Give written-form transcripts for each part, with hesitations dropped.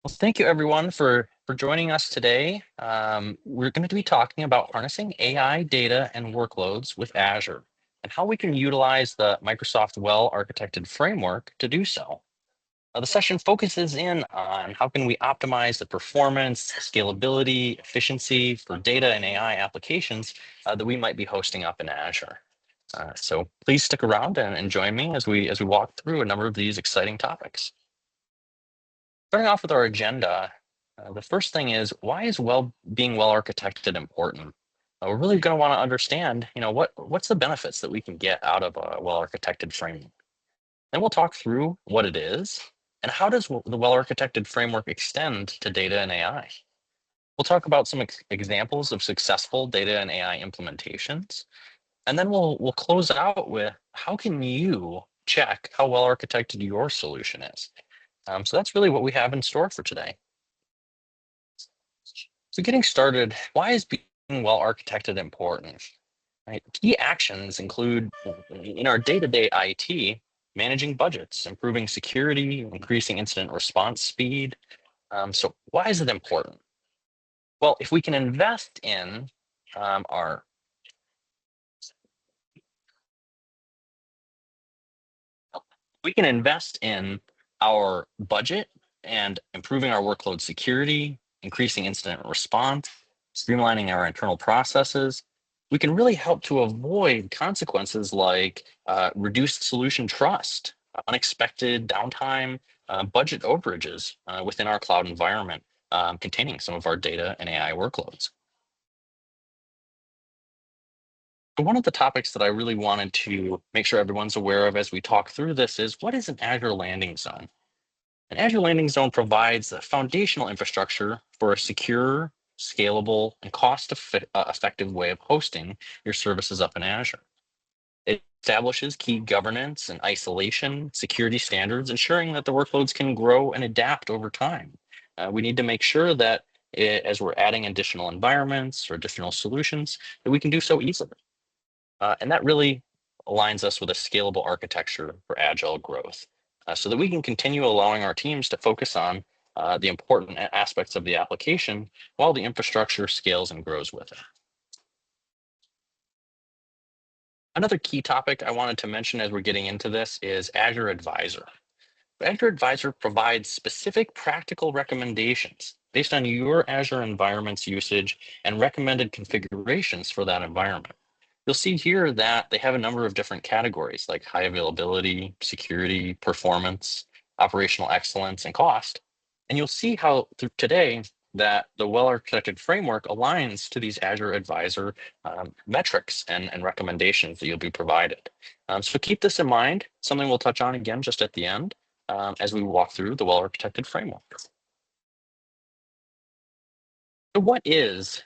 Well, thank you everyone for joining us today. We're going to be talking about harnessing AI data and workloads with Azure and how we can utilize the Microsoft well-architected framework to do so. The session focuses in on how can we optimize the performance, scalability, efficiency for data and AI applications that we might be hosting up in Azure. So please stick around and join me as we walk through a number of these exciting topics. Starting off with our agenda, the first thing is why is being well architected important? We're really going to want to understand, what's the benefits that we can get out of a well architected framework. Then we'll talk through what it is and how does the well architected framework extend to data and AI. We'll talk about some examples of successful data and AI implementations, and then we'll close out with how can you check how well architected your solution is. So that's really what we have in store for today. So getting started, why is being well architected important? Right? Key actions include in our day-to-day IT, managing budgets, improving security, increasing incident response speed. So why is it important? Well, if we can invest in our we can invest in our budget and improving our workload security, increasing incident response, streamlining our internal processes, we can really help to avoid consequences like reduced solution trust, unexpected downtime, budget overages within our cloud environment containing some of our data and AI workloads. So one of the topics that I really wanted to make sure everyone's aware of as we talk through this is what is an Azure landing zone? An Azure Landing Zone provides a foundational infrastructure for a secure, scalable, and cost-effective way of hosting your services up in Azure. It establishes key governance and isolation security standards, ensuring that the workloads can grow and adapt over time. We need to make sure that as we're adding additional environments or additional solutions, that we can do so easily. And that really aligns us with a scalable architecture for agile growth so that we can continue allowing our teams to focus on the important aspects of the application while the infrastructure scales and grows with it. Another key topic I wanted to mention as we're getting into this is Azure Advisor. Azure Advisor provides specific practical recommendations based on your Azure environment's usage and recommended configurations for that environment. You'll see here that they have a number of different categories like high availability, security, performance, operational excellence, and cost. And you'll see how through today that the well-architected framework aligns to these Azure Advisor metrics and recommendations that you'll be provided. So keep this in mind, something we'll touch on again just at the end as we walk through the well-architected framework. So what is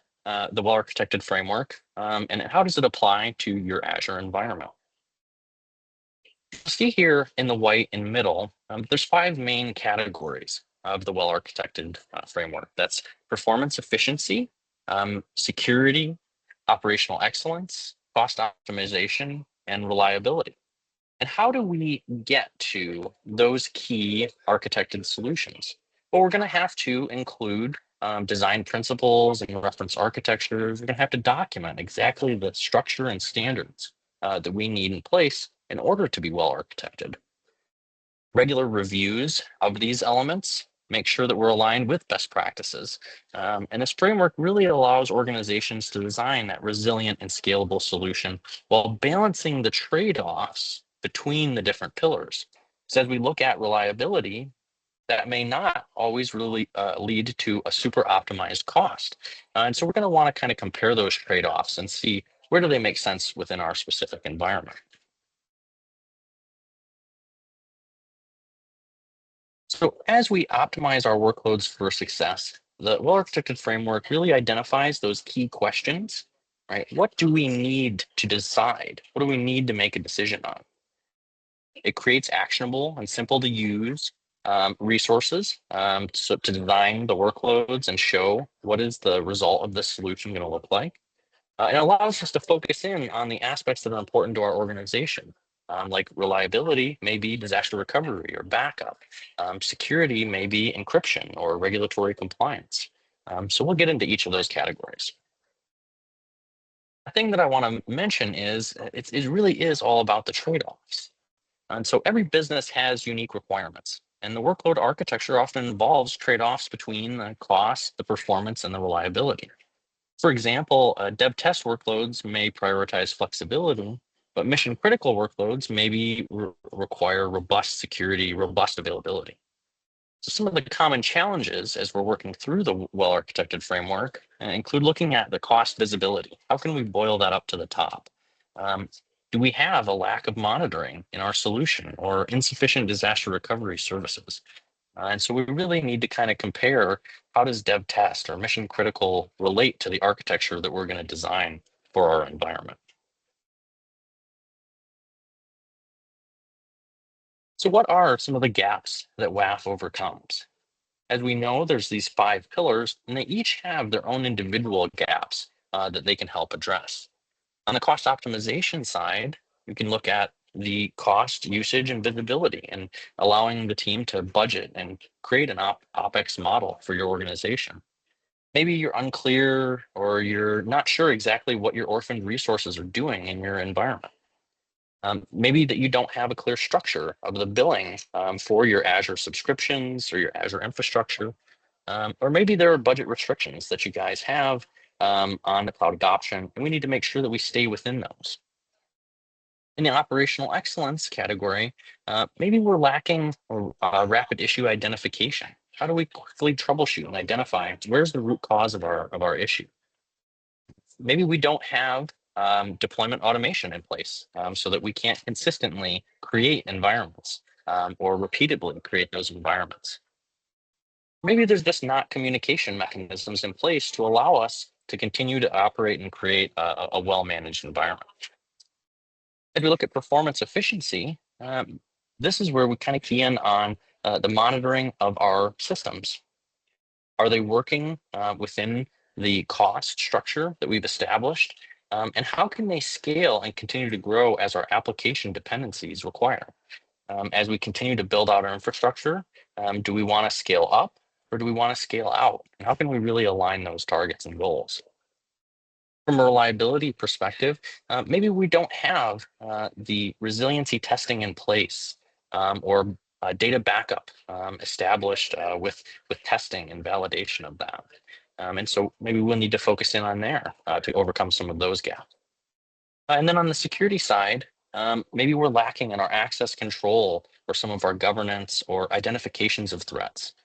the well-architected framework and how does it apply to your Azure environment? You'll see here in the white in middle, there's five main categories of the well-architected framework. That's performance efficiency, security, operational excellence, cost optimization, and reliability. And how do we get to those key architected solutions? Well, we're going to have to include design principles and reference architectures. We're going to have to document exactly the structure and standards that we need in place in order to be well architected. Regular reviews of these elements make sure that we're aligned with best practices. And this framework really allows organizations to design that resilient and scalable solution while balancing the trade-offs between the different pillars. So as we look at reliability, that may not always really lead to a super optimized cost. And so we're going to want to kind of compare those trade-offs and see where do they make sense within our specific environment. So as we optimize our workloads for success, the well-architected framework really identifies those key questions, right? What do we need to decide? What do we need to make a decision on? It creates actionable and simple to use resources so to design the workloads and show what is the result of this solution going to look like. It allows us to focus in on the aspects that are important to our organization. Like reliability may be disaster recovery or backup. Security may be encryption or regulatory compliance. So we'll get into each of those categories. The thing that I want to mention is it really is all about the trade-offs. And so every business has unique requirements. And the workload architecture often involves trade-offs between the cost, the performance, and the reliability. For example, dev test workloads may prioritize flexibility, but mission critical workloads maybe require robust security, robust availability. So some of the common challenges as we're working through the well-architected framework include looking at the cost visibility. How can we boil that up to the top? Um, do we have a lack of monitoring in our solution or insufficient disaster recovery services? And so we really need to kind of compare how does dev test or mission critical relate to the architecture that we're going to design for our environment. So what are some of the gaps that WAF overcomes? As we know, there's these 5 pillars, and they each have their own individual gaps that they can help address. On the cost optimization side, you can look at the cost, usage, and visibility, and allowing the team to budget and create an OpEx model for your organization. Maybe you're unclear or you're not sure exactly what your orphaned resources are doing in your environment. Maybe that you don't have a clear structure of the billing for your Azure subscriptions or your Azure infrastructure. Or maybe there are budget restrictions that you guys have on the cloud adoption, and we need to make sure that we stay within those. In the operational excellence category, maybe we're lacking rapid issue identification. How do we quickly troubleshoot and identify where's the root cause of our issue? Maybe we don't have deployment automation in place so that we can't consistently create environments or repeatedly create those environments. Maybe there's just not communication mechanisms in place to allow us to continue to operate and create a well-managed environment. If we look at performance efficiency, this is where we kind of key in on the monitoring of our systems. Are they working within the cost structure that we've established? And how can they scale and continue to grow as our application dependencies require? As we continue to build out our infrastructure, do we want to scale up or do we want to scale out? And how can we really align those targets and goals? From a reliability perspective, maybe we don't have the resiliency testing in place or data backup established with testing and validation of that. And so maybe we'll need to focus in on there to overcome some of those gaps. And then on the security side, maybe we're lacking in our access control or some of our governance or identifications of threats.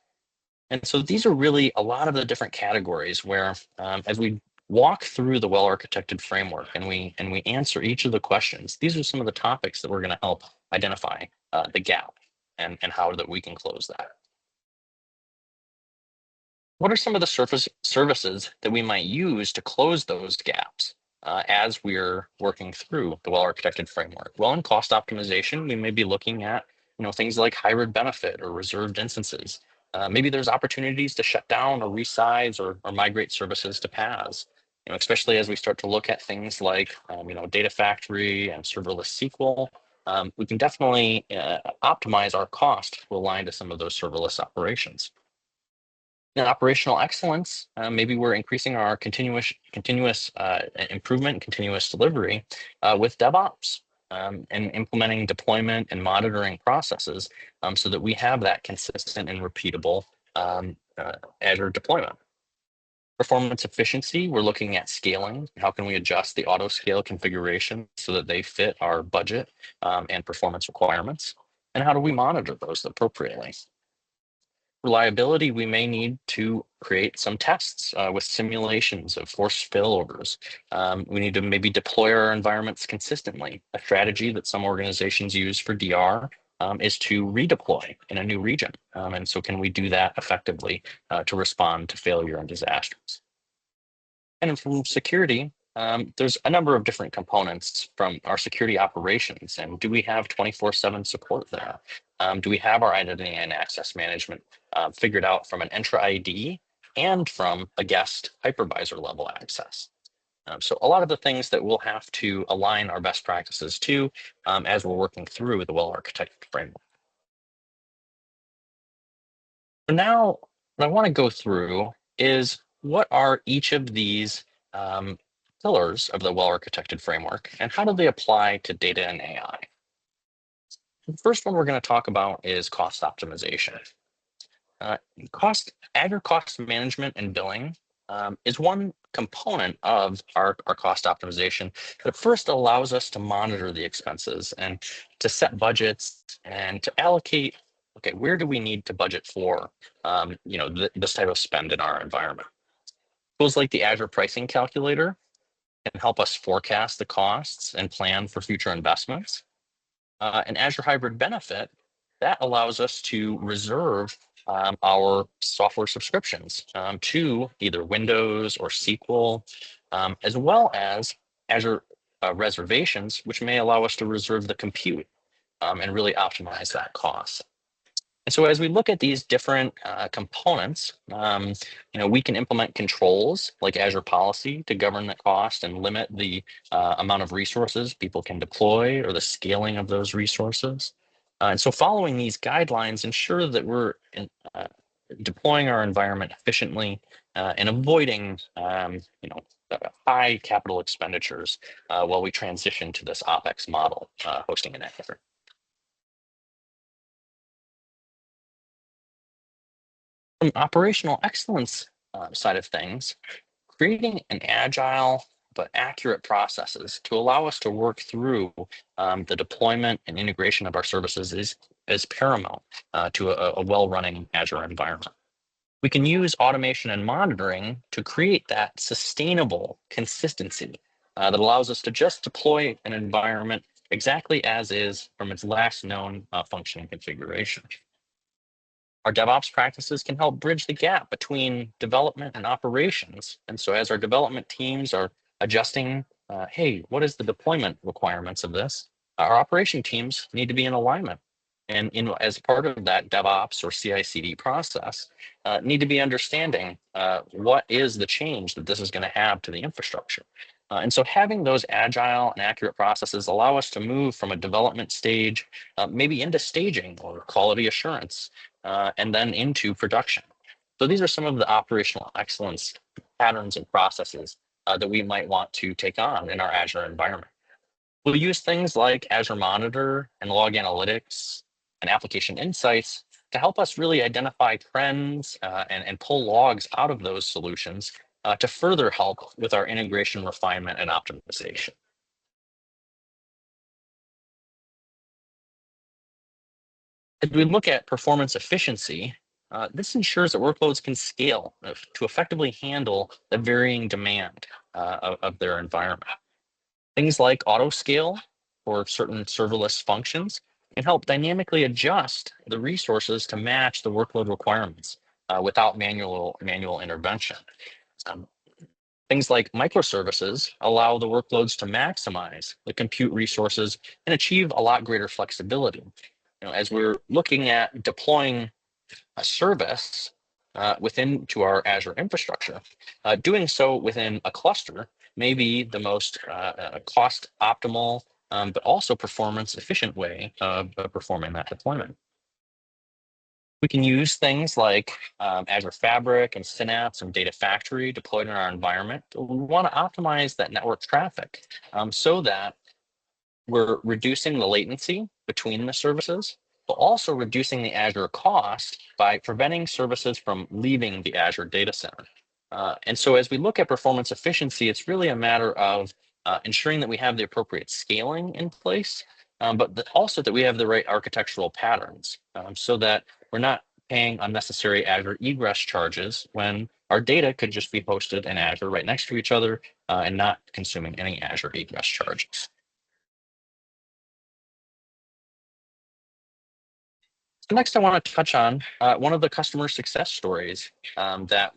And so these are really a lot of the different categories where, as we walk through the well-architected framework and we answer each of the questions, these are some of the topics that we're going to help identify the gap and how that we can close that. What are some of the surface services that we might use to close those gaps as we're working through the well-architected framework? Well, in cost optimization, we may be looking at things like hybrid benefit or reserved instances. Maybe there's opportunities to shut down or resize or migrate services to PaaS. Especially as we start to look at things like Data Factory and serverless SQL, we can definitely optimize our cost to align to some of those serverless operations. In operational excellence, maybe we're increasing our continuous improvement, continuous delivery with DevOps and implementing deployment and monitoring processes so that we have that consistent and repeatable Azure deployment. Performance efficiency, we're looking at scaling. How can we adjust the auto scale configuration so that they fit our budget and performance requirements? And how do we monitor those appropriately? Reliability, we may need to create some tests with simulations of forced failovers. We need to maybe deploy our environments consistently. A strategy that some organizations use for DR is to redeploy in a new region. And so can we do that effectively to respond to failure and disasters? And from security, there's a number of different components from our security operations. And do we have 24/7 support there? Do we have our identity and access management figured out from an Entra ID and from a guest hypervisor level access? So a lot of the things that we'll have to align our best practices to as we're working through the well-architected framework. So now what I want to go through is what are each of these um, pillars of the well-architected framework and how do they apply to data and AI? The first one we're going to talk about is cost optimization. Uh, Azure cost management and billing is one component of our cost optimization that first allows us to monitor the expenses and to set budgets and to allocate, okay, where do we need to budget for, this type of spend in our environment. Tools like the Azure pricing calculator can help us forecast the costs and plan for future investments. An Azure Hybrid Benefit, that allows us to reserve our software subscriptions to either Windows or SQL, as well as Azure reservations, which may allow us to reserve the compute and really optimize that cost. And so as we look at these different components, we can implement controls like Azure Policy to govern the cost and limit the amount of resources people can deploy or the scaling of those resources. And so following these guidelines ensure that we're deploying our environment efficiently and avoiding, high capital expenditures while we transition to this OpEx model, hosting an Azure. From operational excellence side of things, creating an agile but accurate processes to allow us to work through the deployment and integration of our services is paramount to a well-running Azure environment. We can use automation and monitoring to create that sustainable consistency that allows us to just deploy an environment exactly as is from its last known functioning configuration. Our DevOps practices can help bridge the gap between development and operations. And so as our development teams are adjusting, hey, what is the deployment requirements of this? Our operation teams need to be in alignment. And as part of that DevOps or CI/CD process, need to be understanding what is the change that this is going to have to the infrastructure. And so having those agile and accurate processes allow us to move from a development stage, maybe into staging or quality assurance, and then into production. So these are some of the operational excellence patterns and processes that we might want to take on in our Azure environment. We'll use things like Azure Monitor and Log Analytics and Application Insights to help us really identify trends and pull logs out of those solutions to further help with our integration refinement and optimization. As we look at performance efficiency, this ensures that workloads can scale to effectively handle the varying demand of their environment. Things like auto scale for certain serverless functions can help dynamically adjust the resources to match the workload requirements without manual intervention. Um, Things like microservices allow the workloads to maximize the compute resources and achieve a lot greater flexibility. As we're looking at deploying a service within to our Azure infrastructure, doing so within a cluster may be the most cost optimal, but also performance efficient way of performing that deployment. We can use things like Azure Fabric and Synapse and Data Factory deployed in our environment. We want to optimize that network traffic so that we're reducing the latency between the services, but also reducing the Azure cost by preventing services from leaving the Azure data center. And so as we look at performance efficiency, it's really a matter of ensuring that we have the appropriate scaling in place, but also that we have the right architectural patterns so that we're not paying unnecessary Azure egress charges when our data could just be hosted in Azure right next to each other and not consuming any Azure egress charges. So next, I want to touch on one of the customer success stories that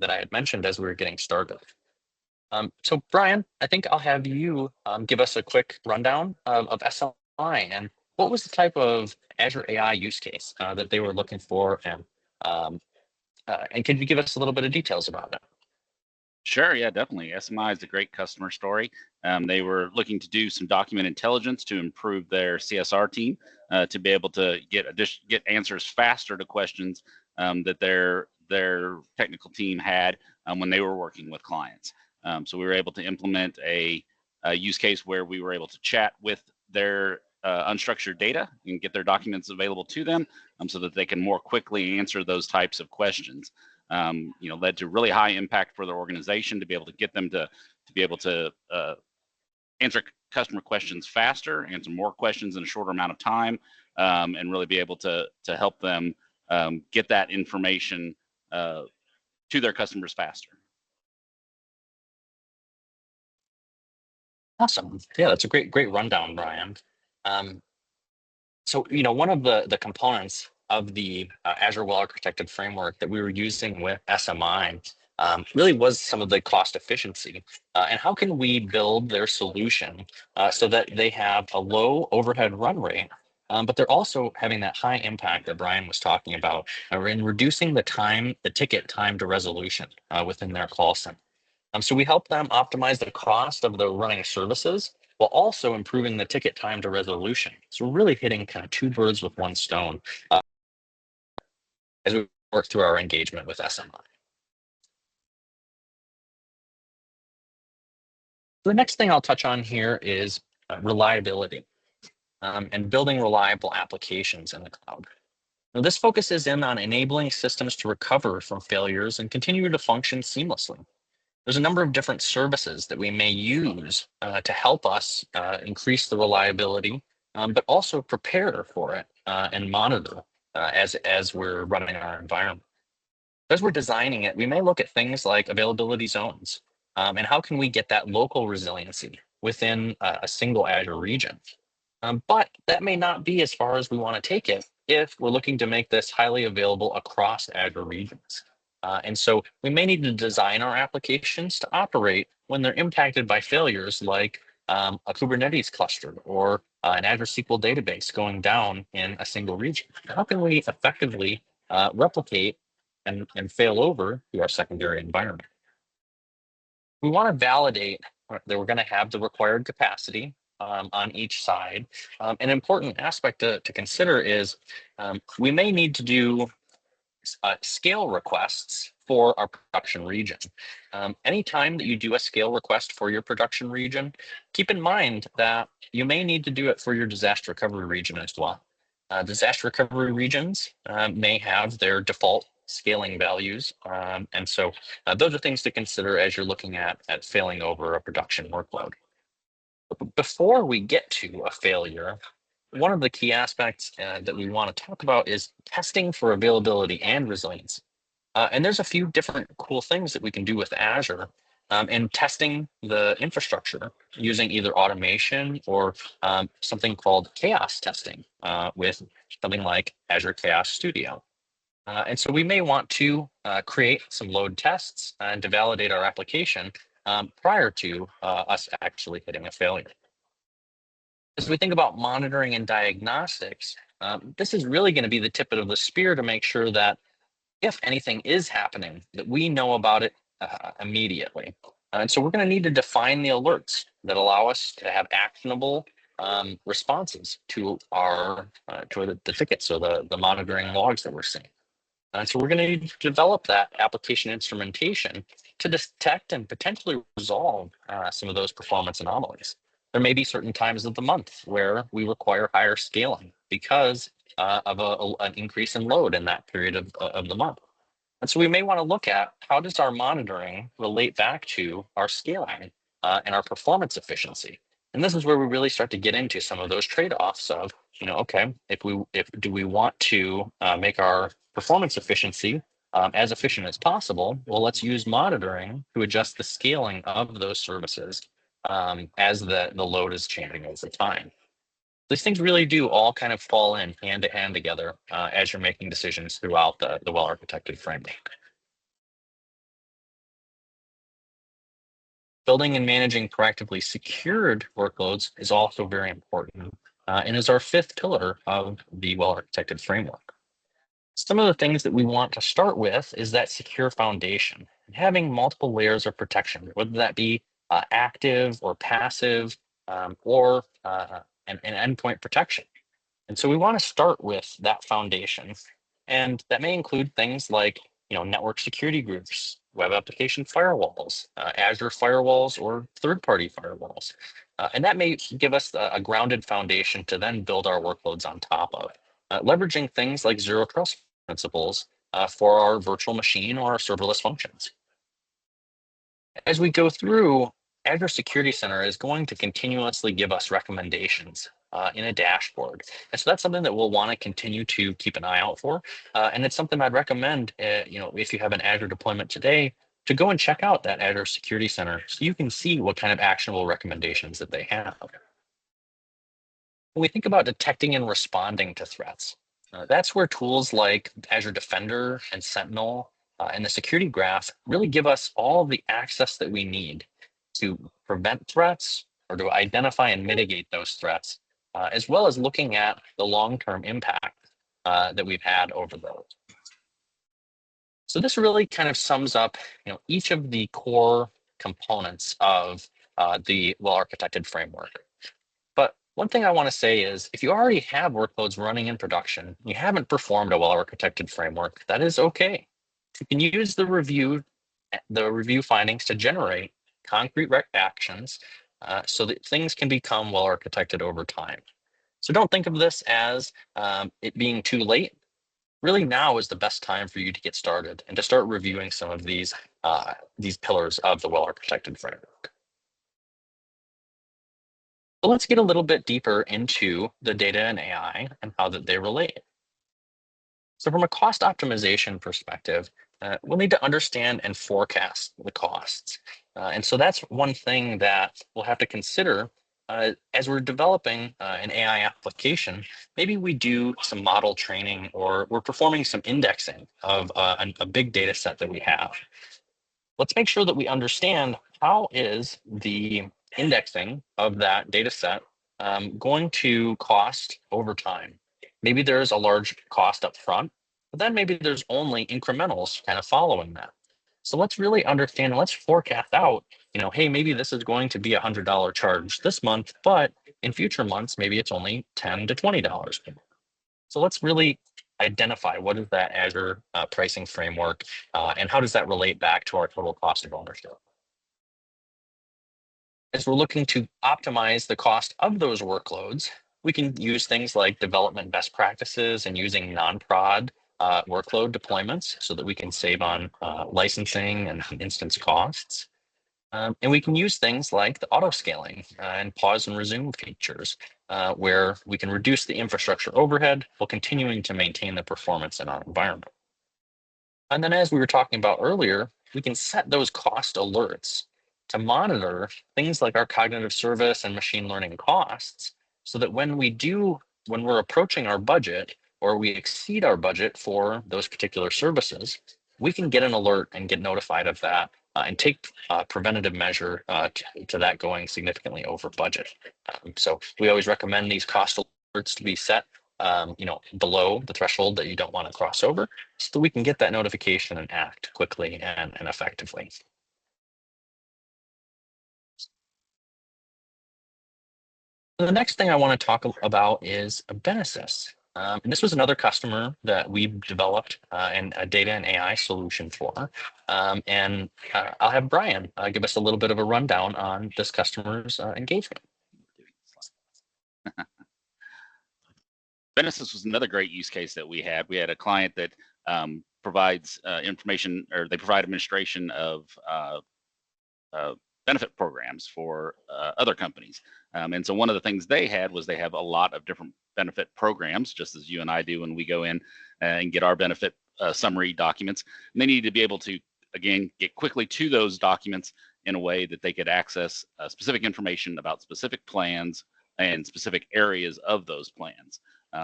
I had mentioned as we were getting started. So Brian, I think I'll have you give us a quick rundown of SLI and what was the type of Azure AI use case that they were looking for, and could you give us a little bit of details about it? Sure, yeah, definitely. SMI is a great customer story. They were looking to do some document intelligence to improve their CSR team to be able to get answers faster to questions that their technical team had when they were working with clients. So we were able to implement a use case where we were able to chat with their unstructured data and get their documents available to them so that they can more quickly answer those types of questions. Led to really high impact for their organization to be able to get them to be able to answer customer questions faster, answer more questions in a shorter amount of time, and really be able to help them get that information to their customers faster. Awesome. Yeah, that's a great rundown, Brian. Um, So, one of the components of the Azure well-architected framework that we were using with SMI really was some of the cost efficiency. And how can we build their solution so that they have a low overhead run rate, but they're also having that high impact that Brian was talking about in reducing the ticket time to resolution within their call center. So we help them optimize the cost of the running services while also improving the ticket time to resolution. So we're really hitting kind of two birds with one stone as we work through our engagement with SMI. The next thing I'll touch on here is reliability and building reliable applications in the cloud. Now, this focuses in on enabling systems to recover from failures and continue to function seamlessly. There's a number of different services that we may use to help us increase the reliability, but also prepare for it and monitor as we're running our environment. As we're designing it, we may look at things like availability zones and how can we get that local resiliency within a single Azure region. But that may not be as far as we want to take it if we're looking to make this highly available across Azure regions. And so we may need to design our applications to operate when they're impacted by failures like a Kubernetes cluster or an Azure SQL database going down in a single region. How can we effectively replicate and fail over to our secondary environment? We want to validate that we're going to have the required capacity on each side. An important aspect to consider is we may need to do scale requests for our production region. Anytime that you do a scale request for your production region, keep in mind that you may need to do it for your disaster recovery region as well. Disaster recovery regions may have their default scaling values. And so those are things to consider as you're looking at failing over a production workload. But before we get to a failure, one of the key aspects that we want to talk about is testing for availability and resilience. And there's a few different cool things that we can do with Azure in testing the infrastructure using either automation or something called chaos testing with something like Azure Chaos Studio. And so we may want to create some load tests and to validate our application prior to us actually hitting a failure. As we think about monitoring and diagnostics, this is really going to be the tip of the spear to make sure that if anything is happening, that we know about it immediately. And so we're going to need to define the alerts that allow us to have actionable responses to our to the tickets or the monitoring logs that we're seeing. And so we're going to need to develop that application instrumentation to detect and potentially resolve some of those performance anomalies. There may be certain times of the month where we require higher scaling because of an increase in load in that period of the month. And so we may want to look at how does our monitoring relate back to our scaling and our performance efficiency. And this is where we really start to get into some of those trade-offs of, okay, if do we want to make our performance efficiency as efficient as possible? Well, let's use monitoring to adjust the scaling of those services as the load is changing over time. These things really do all kind of fall in hand to hand together as you're making decisions throughout the well-architected framework. Building and managing proactively secured workloads is also very important and is our fifth pillar of the well-architected framework. Some of the things that we want to start with is that secure foundation. having multiple layers of protection, whether that be active or passive, or an endpoint protection. And so we want to start with that foundation. And that may include things like, network security groups, web application firewalls, Azure firewalls, or third-party firewalls. And that may give us a grounded foundation to then build our workloads on top of, leveraging things like zero trust principles for our virtual machine or our serverless functions. As we go through, Azure Security Center is going to continuously give us recommendations in a dashboard. And so that's something that we'll want to continue to keep an eye out for. And it's something I'd recommend, if you have an Azure deployment today, to go and check out that Azure Security Center so you can see what kind of actionable recommendations that they have. When we think about detecting and responding to threats, that's where tools like Azure Defender and Sentinel and the security graph really give us all the access that we need to prevent threats or to identify and mitigate those threats, as well as looking at the long-term impact that we've had over those. So this really kind of sums up, each of the core components of the well-architected framework. But one thing I want to say is if you already have workloads running in production, you haven't performed a well-architected framework, that is okay. You can use the review findings to generate concrete actions so that things can become well-architected over time. So don't think of this as it being too late. Really, now is the best time for you to get started and to start reviewing some of these pillars of the well-architected framework. So let's get a little bit deeper into the data and AI and how that they relate. So from a cost optimization perspective, we'll need to understand and forecast the costs. And so that's one thing that we'll have to consider as we're developing an AI application. Maybe we do some model training or we're performing some indexing of a big data set that we have. Let's make sure that we understand how is the indexing of that data set going to cost over time. Maybe there's a large cost up front, but then maybe there's only incrementals kind of following that. So let's really understand, let's forecast out, hey, maybe this is going to be $100 charge this month, but in future months, maybe it's only $10 to $20. So let's really identify what is that Azure pricing framework and how does that relate back to our total cost of ownership. As we're looking to optimize the cost of those workloads, we can use things like development best practices and using non-prod workload deployments so that we can save on licensing and instance costs. And we can use things like the auto scaling and pause and resume features where we can reduce the infrastructure overhead while continuing to maintain the performance in our environment. And then as we were talking about earlier, we can set those cost alerts to monitor things like our cognitive service and machine learning costs so that when we're approaching our budget or we exceed our budget for those particular services, we can get an alert and get notified of that and take preventative measure to that going significantly over budget. So we always recommend these cost alerts to be set below the threshold that you don't want to cross over so that we can get that notification and act quickly and effectively. The next thing I want to talk about is Benesis. And this was another customer that we developed and a data and AI solution for. And I'll have Brian give us a little bit of a rundown on this customer's engagement. Genesis was another great use case that we had. We had a client that provides information, or they provide administration of benefit programs for other companies. And so one of the things they had was they have a lot of different benefit programs, just as you and I do when we go in and get our benefit summary documents. And they needed to be able to, again, get quickly to those documents in a way that they could access specific information about specific plans and specific areas of those plans.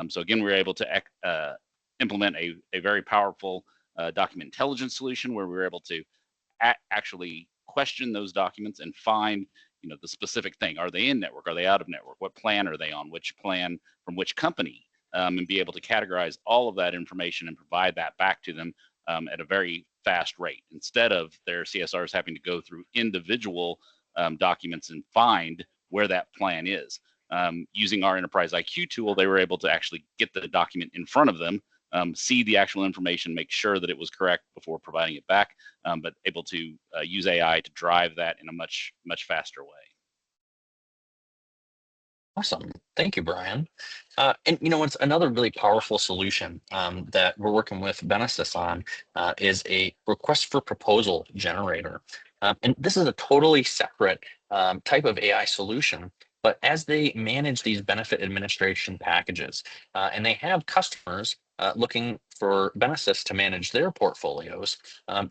So again, we were able to implement a very powerful document intelligence solution where we were able to actually question those documents and find the specific thing. Are they in network? Are they out of network? What plan are they on? Which plan from which company? And be able to categorize all of that information and provide that back to them at a very fast rate, instead of their CSRs having to go through individual documents and find where that plan is. Using our Enterprise IQ tool, they were able to actually get the document in front of them, see the actual information, make sure that it was correct before providing it back, but able to use AI to drive that in a much faster way. Awesome. Thank you, Brian. And what's another really powerful solution that we're working with Benesys on is a request for proposal generator. And this is a totally separate type of AI solution. But as they manage these benefit administration packages, and they have customers looking for Benesys to manage their portfolios,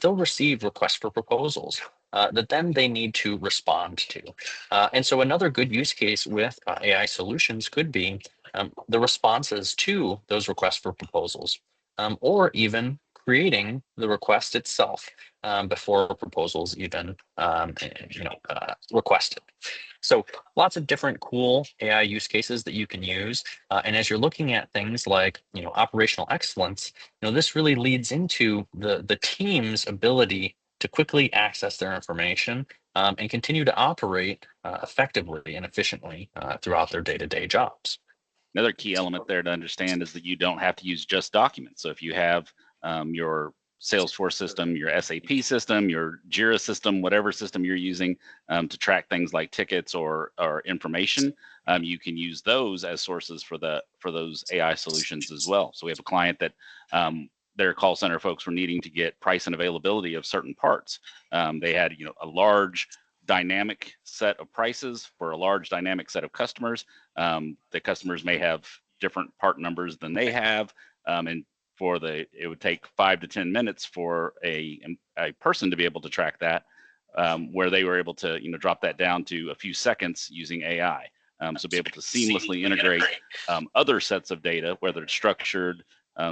they'll receive requests for proposals that then they need to respond to. And so another good use case with AI solutions could be the responses to those requests for proposals, or even creating the request itself before proposals even requested. So lots of different cool AI use cases that you can use. And as you're looking at things like operational excellence, this really leads into the team's ability to quickly access their information and continue to operate effectively and efficiently throughout their day-to-day jobs. Another key element there to understand is that you don't have to use just documents. So if you have your Salesforce system, your SAP system, your Jira system, whatever system you're using to track things like tickets or information, you can use those as sources for those AI solutions as well. So we have a client that their call center folks were needing to get price and availability of certain parts. They had a large dynamic set of prices for a large dynamic set of customers. The customers may have different part numbers than they have, and it would take 5 to 10 minutes for a person to be able to track that, where they were able to drop that down to a few seconds using AI. So be able to seamlessly integrate other sets of data, whether it's structured,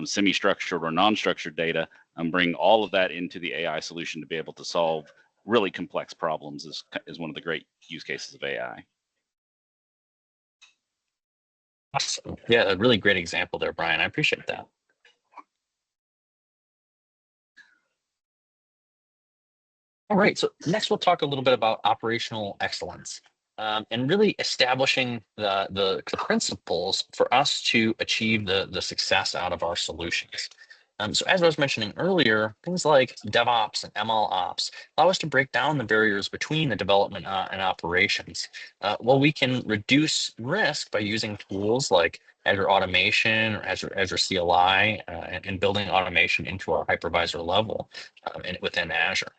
semi-structured, or non-structured data, bring all of that into the AI solution to be able to solve really complex problems is one of the great use cases of AI. Awesome. Yeah, a really great example there, Brian. I appreciate that. All right, so next we'll talk a little bit about operational excellence and really establishing the principles for us to achieve the success out of our solutions. So as I was mentioning earlier, things like DevOps and ML Ops allow us to break down the barriers between the development and operations. While we can reduce risk by using tools like Azure Automation or Azure CLI and building automation into our hypervisor level within Azure.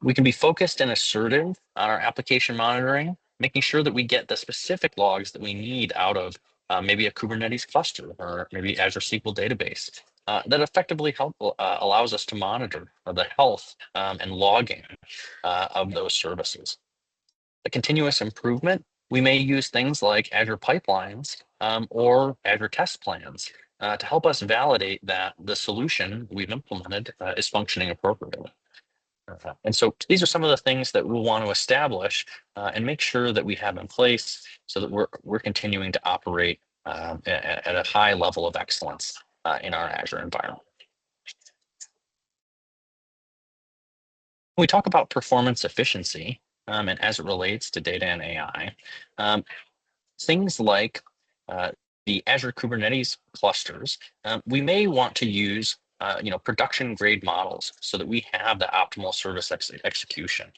We can be focused and assertive on our application monitoring, making sure that we get the specific logs that we need out of maybe a Kubernetes cluster or maybe Azure SQL database that effectively allows us to monitor the health and logging of those services. The continuous improvement, we may use things like Azure pipelines or Azure test plans to help us validate that the solution we've implemented is functioning appropriately. And so these are some of the things that we'll want to establish and make sure that we have in place so that we're continuing to operate at a high level of excellence in our Azure environment. When we talk about performance efficiency and as it relates to data and AI, things like the Azure Kubernetes clusters, we may want to use production grade models so that we have the optimal service execution.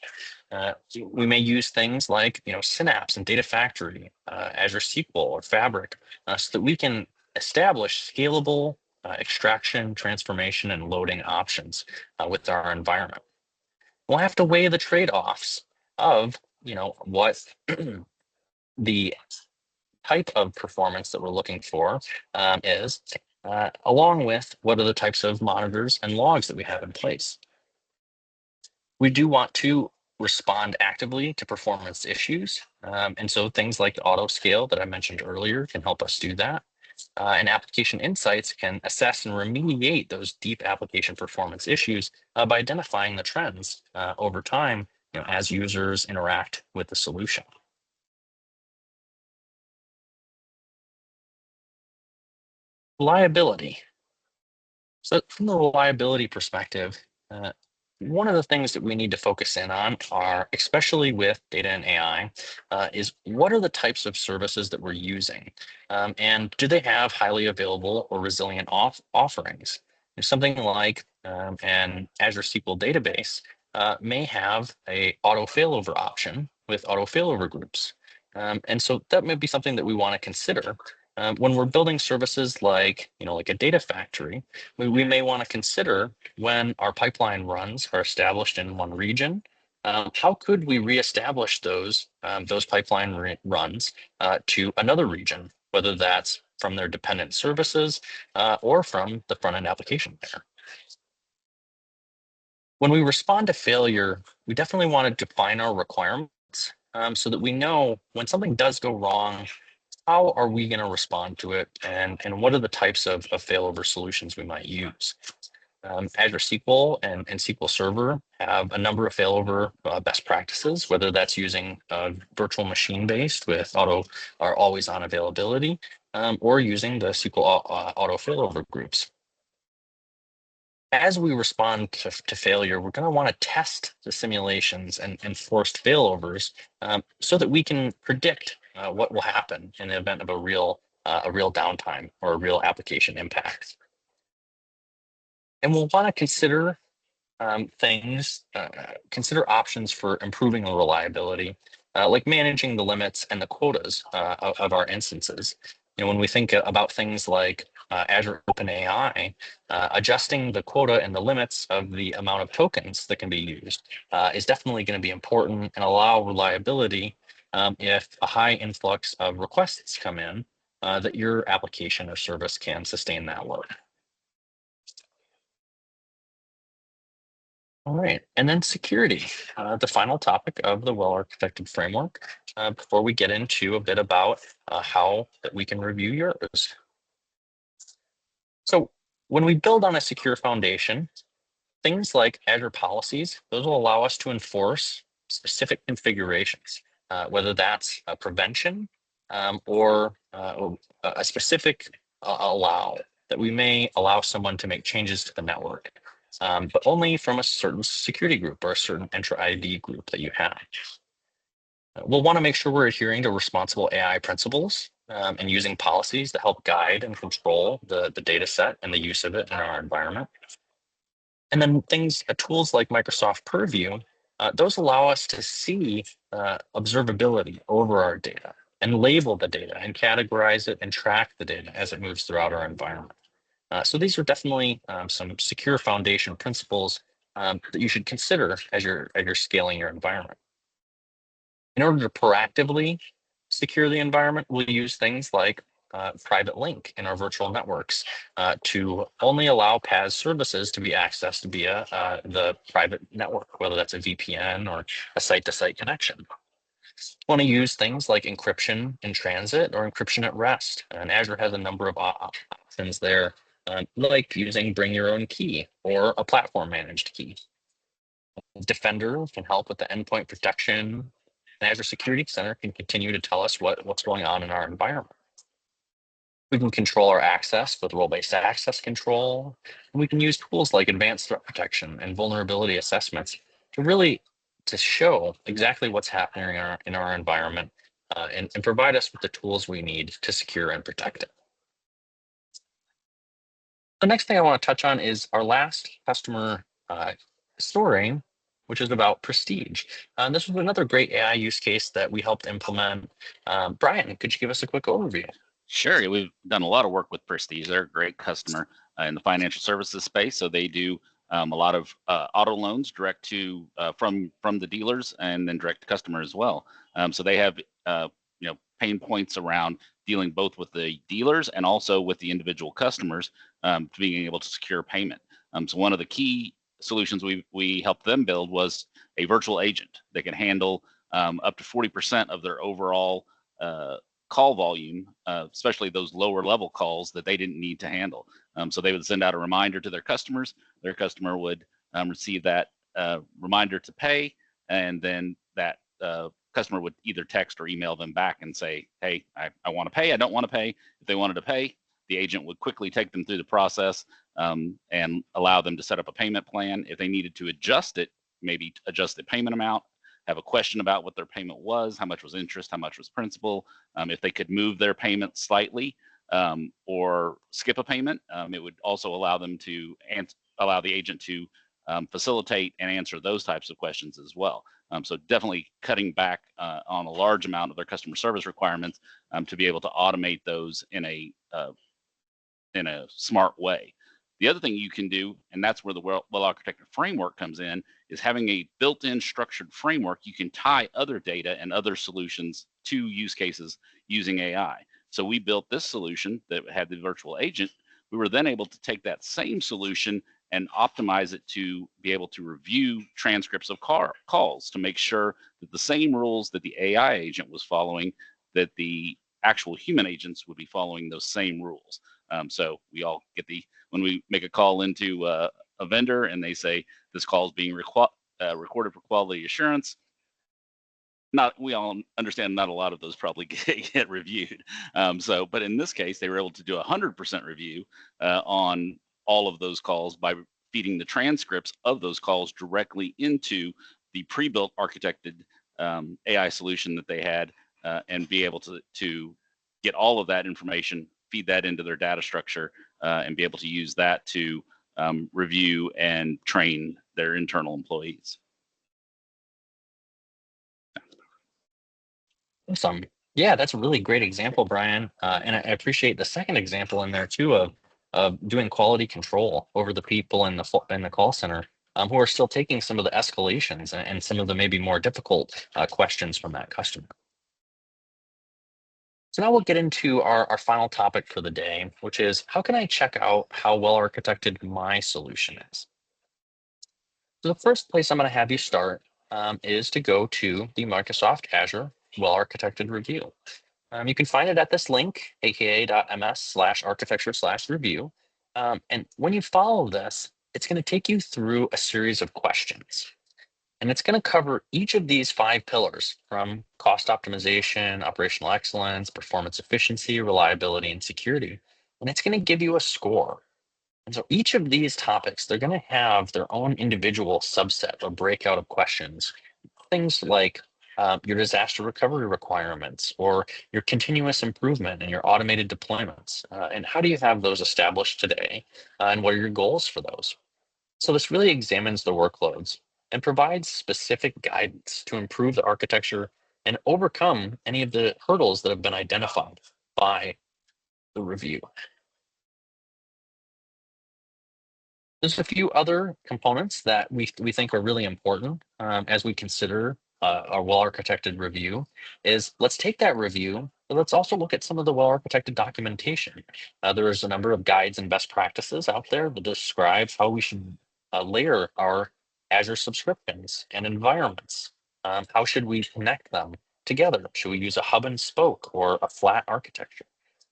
We may use things like Synapse and Data Factory, Azure SQL or Fabric, so that we can establish scalable extraction, transformation, and loading options with our environment. We'll have to weigh the trade-offs of what the type of performance that we're looking for is, along with what are the types of monitors and logs that we have in place. We do want to respond actively to performance issues. And so things like the auto scale that I mentioned earlier can help us do that. And application insights can assess and remediate those deep application performance issues by identifying the trends over time as users interact with the solution. Reliability. So from the reliability perspective, uh, one of the things that we need to focus in on are, especially with data and AI, is what are the types of services that we're using? And do they have highly available or resilient offerings? If something like an Azure SQL database may have a auto failover option with auto failover groups. And so that may be something that we want to consider when we're building services like, like a data factory. We may want to consider when our pipeline runs are established in one region. How could we reestablish those pipeline runs to another region, whether that's from their dependent services or from the front end application layer? When we respond to failure, we definitely want to define our requirements so that we know when something does go wrong, how are we going to respond to it, and what are the types of failover solutions we might use. Azure SQL and SQL Server have a number of failover best practices, whether that's using virtual machine based with auto or always on availability, or using the SQL auto failover groups. As we respond to failure, we're going to want to test the simulations and forced failovers so that we can predict what will happen in the event of a real downtime or a real application impact. And we'll want to consider options for improving the reliability, like managing the limits and the quotas of our instances. When we think about things like Azure OpenAI, adjusting the quota and the limits of the amount of tokens that can be used is definitely going to be important and allow reliability if a high influx of requests come in, that your application or service can sustain that load. All right, and then security, the final topic of the well-architected framework, before we get into a bit about how that we can review yours. So when we build on a secure foundation, things like Azure policies, those will allow us to enforce specific configurations, whether that's a prevention or a specific allow that we may allow someone to make changes to the network, but only from a certain security group or a certain Entra ID group that you have. We'll want to make sure we're adhering to responsible AI principles and using policies that help guide and control the data set and the use of it in our environment. And then tools like Microsoft Purview, those allow us to see observability over our data and label the data and categorize it and track the data as it moves throughout our environment. So these are definitely some secure foundation principles that you should consider as you're scaling your environment. In order to proactively secure the environment, we'll use things like private link in our virtual networks to only allow PaaS services to be accessed via the private network, whether that's a VPN or a site-to-site connection. Want to use things like encryption in transit or encryption at rest. And Azure has a number of options there, like using bring your own key or a platform managed key. Defender can help with the endpoint protection. And Azure Security Center can continue to tell us what's going on in our environment. We can control our access with role-based access control. And we can use tools like advanced threat protection and vulnerability assessments to show exactly what's happening in our environment and provide us with the tools we need to secure and protect it. The next thing I want to touch on is our last customer story, which is about Prestige. This was another great AI use case that we helped implement. Brian, could you give us a quick overview? Sure. Yeah, we've done a lot of work with Prestige. They're a great customer in the financial services space. So they do a lot of auto loans direct to from the dealers and then direct to customer as well. So they have pain points around dealing both with the dealers and also with the individual customers to being able to secure payment. So one of the key solutions we helped them build was a virtual agent that can handle up to 40% of their overall call volume, especially those lower level calls that they didn't need to handle. So they would send out a reminder to their customers. Their customer would receive that reminder to pay, and then that customer would either text or email them back and say, hey, I want to pay, I don't want to pay. If they wanted to pay, the agent would quickly take them through the process and allow them to set up a payment plan. If they needed to adjust it, maybe adjust the payment amount, have a question about what their payment was, how much was interest, how much was principal, if they could move their payment slightly or skip a payment, it would also allow them to allow the agent to facilitate and answer those types of questions as well. So definitely cutting back on a large amount of their customer service requirements to be able to automate those in a smart way. The other thing you can do, and that's where the well-architected framework comes in, is having a built-in structured framework. You can tie other data and other solutions to use cases using AI. So we built this solution that had the virtual agent. We were then able to take that same solution and optimize it to be able to review transcripts of calls to make sure that the same rules that the AI agent was following, that the actual human agents would be following those same rules. So we all get when we make a call into a vendor and they say this call is being recorded for quality assurance. We all understand not a lot of those probably get reviewed. But in this case, they were able to do 100% review on all of those calls by feeding the transcripts of those calls directly into the pre-built architected AI solution that they had, and be able to get all of that information, feed that into their data structure, and be able to use that to review and train their internal employees. Awesome. Yeah, that's a really great example, Brian. And I appreciate the second example in there too of doing quality control over the people in the call center who are still taking some of the escalations and some of the maybe more difficult questions from that customer. So now we'll get into our final topic for the day, which is how can I check out how well architected my solution is? So the first place I'm going to have you start is to go to the Microsoft Azure Well Architected Review. You can find it at this link, aka.ms/architecture/review. And when you follow this, it's going to take you through a series of questions. And it's going to cover each of these 5 pillars from cost optimization, operational excellence, performance efficiency, reliability, and security. And it's going to give you a score. And so each of these topics, they're going to have their own individual subset or breakout of questions. Things like your disaster recovery requirements or your continuous improvement and your automated deployments. And how do you have those established today? And what are your goals for those? So this really examines the workloads and provides specific guidance to improve the architecture and overcome any of the hurdles that have been identified by the review. There's a few other components that we think are really important as we consider our well-architected review is let's take that review, but let's also look at some of the well-architected documentation. There is a number of guides and best practices out there that describe how we should layer our Azure subscriptions and environments. How should we connect them together? Should we use a hub and spoke or a flat architecture?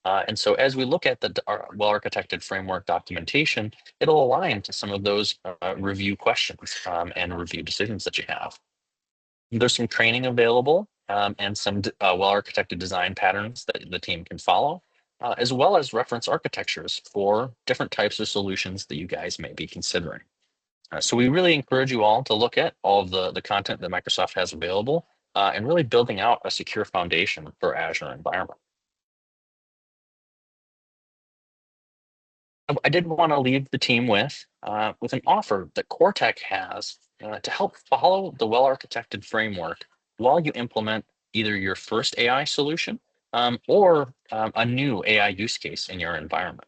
And so as we look at the well-architected framework documentation, it'll align to some of those review questions and review decisions that you have. There's some training available and some well-architected design patterns that the team can follow, as well as reference architectures for different types of solutions that you guys may be considering. So we really encourage you all to look at all of the content that Microsoft has available and really building out a secure foundation for Azure environment. I did want to leave the team with an offer that Coretek has to help follow the well-architected framework while you implement either your first AI solution or a new AI use case in your environment.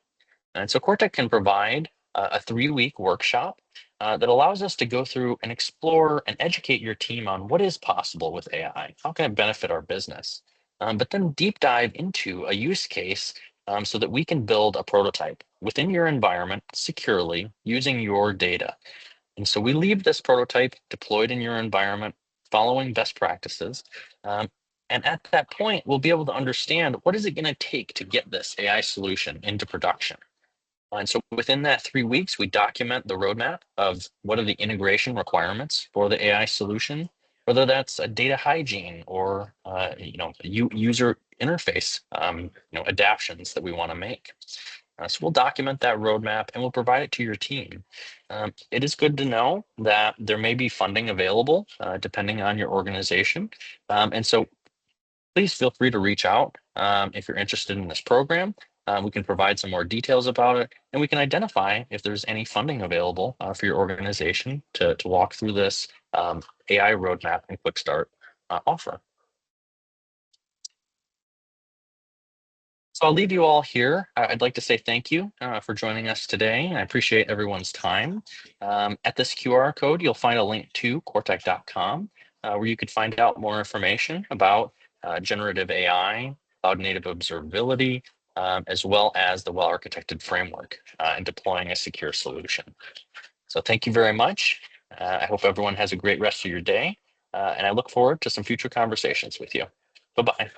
And so Coretek can provide a 3-week workshop that allows us to go through and explore and educate your team on what is possible with AI, how can it benefit our business, but then deep dive into a use case so that we can build a prototype within your environment securely using your data. And so we leave this prototype deployed in your environment following best practices. And at that point, we'll be able to understand what is it going to take to get this AI solution into production. And so within that 3 weeks, we document the roadmap of what are the integration requirements for the AI solution, whether that's a data hygiene or user interface adaptations that we want to make. So we'll document that roadmap and we'll provide it to your team. It is good to know that there may be funding available depending on your organization. And so please feel free to reach out if you're interested in this program. We can provide some more details about it, and we can identify if there's any funding available for your organization to walk through this AI roadmap and quick start offer. So I'll leave you all here. I'd like to say thank you for joining us today. I appreciate everyone's time. At this QR code, you'll find a link to Coretek.com where you could find out more information about generative AI, cloud native observability, as well as the well-architected framework and deploying a secure solution. So thank you very much. I hope everyone has a great rest of your day, and I look forward to some future conversations with you. Bye-bye.